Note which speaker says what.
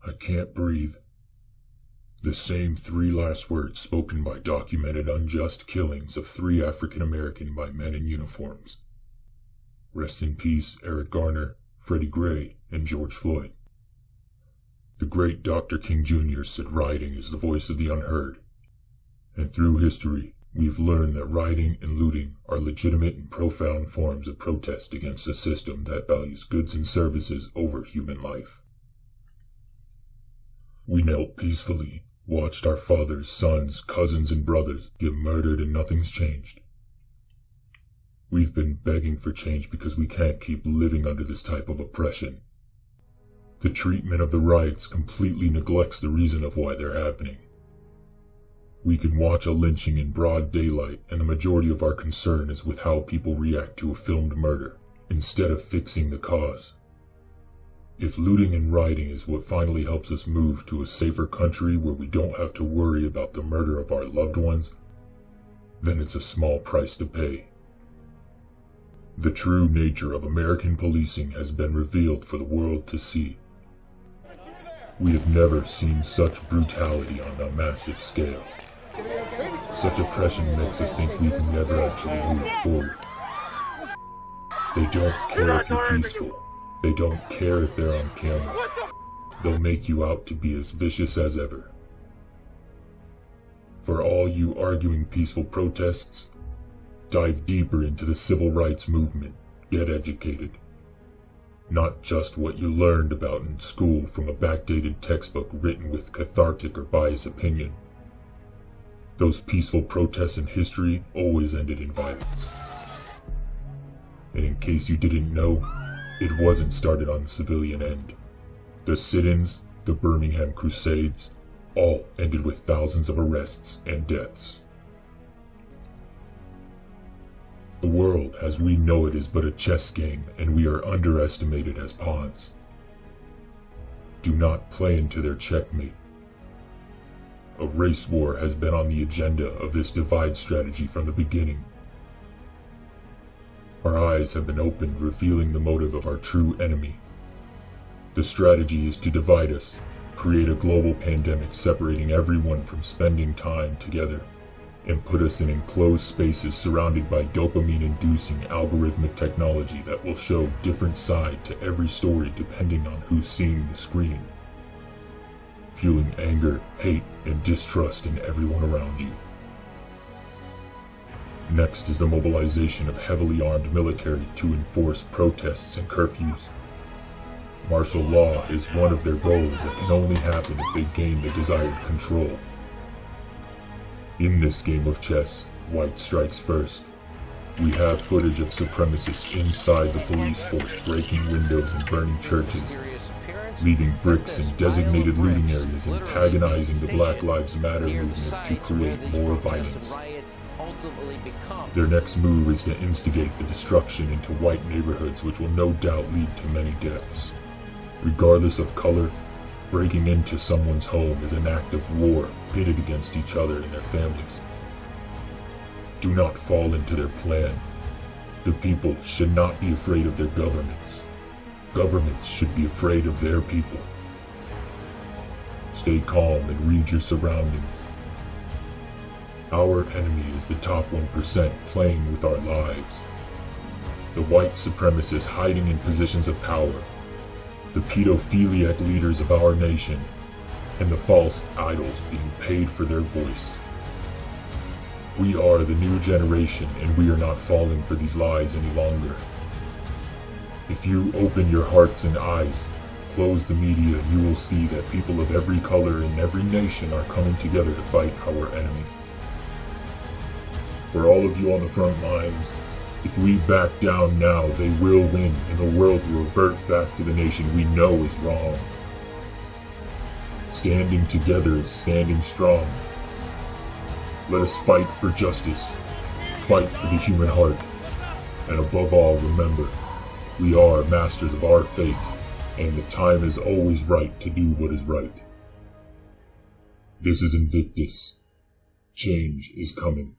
Speaker 1: I can't breathe. The same three last words spoken by documented unjust killings of 3 African American by men in uniforms. Rest in peace, Eric Garner, Freddie Gray, and George Floyd. The great Dr. King Jr. said rioting is the voice of the unheard. And through history, we've learned that rioting and looting are legitimate and profound forms of protest against a system that values goods and services over human life. We knelt peacefully, watched our fathers, sons, cousins, and brothers get murdered, and nothing's changed. We've been begging for change because we can't keep living under this type of oppression. The treatment of the riots completely neglects the reason of why they're happening. We can watch a lynching in broad daylight, and the majority of our concern is with how people react to a filmed murder, instead of fixing the cause. If looting and rioting is what finally helps us move to a safer country where we don't have to worry about the murder of our loved ones, then it's a small price to pay. The true nature of American policing has been revealed for the world to see. We have never seen such brutality on a massive scale. Such oppression makes us think we've never actually moved forward. They don't care if you're peaceful. They don't care if they're on camera. They'll make you out to be as vicious as ever. For all you arguing peaceful protests, dive deeper into the civil rights movement. Get educated. Not just what you learned about in school from a backdated textbook written with cathartic or biased opinion. Those peaceful protests in history always ended in violence. And in case you didn't know, it wasn't started on the civilian end. The sit-ins, the Birmingham Crusades, all ended with thousands of arrests and deaths. The world as we know it is but a chess game, and we are underestimated as pawns. Do not play into their checkmate. A race war has been on the agenda of this divide strategy from the beginning. Our eyes have been opened, revealing the motive of our true enemy. The strategy is to divide us, create a global pandemic separating everyone from spending time together, and put us in enclosed spaces surrounded by dopamine-inducing algorithmic technology that will show different side to every story depending on who's seeing the screen, fueling anger, hate, and distrust in everyone around you. Next is the mobilization of heavily armed military to enforce protests and curfews. Martial law is one of their goals that can only happen if they gain the desired control. In this game of chess, white strikes first. We have footage of supremacists inside the police force breaking windows and burning churches, leaving bricks in designated looting areas, antagonizing the Black Lives Matter movement to create more violence. Their next move is to instigate the destruction into white neighborhoods, which will no doubt lead to many deaths. Regardless of color, breaking into someone's home is an act of war, pitted against each other and their families. Do not fall into their plan. The people should not be afraid of their governments. Governments should be afraid of their people. Stay calm and read your surroundings. Our enemy is the top 1% playing with our lives. The white supremacists hiding in positions of power, the pedophiliac leaders of our nation, and the false idols being paid for their voice. We are the new generation, and we are not falling for these lies any longer. If you open your hearts and eyes, close the media, you will see that people of every color in every nation are coming together to fight our enemy. For all of you on the front lines, if we back down now, they will win, and the world will revert back to the nation we know is wrong. Standing together is standing strong. Let us fight for justice, fight for the human heart, and above all, remember, we are masters of our fate, and the time is always right to do what is right. This is InvictUS. Change is coming.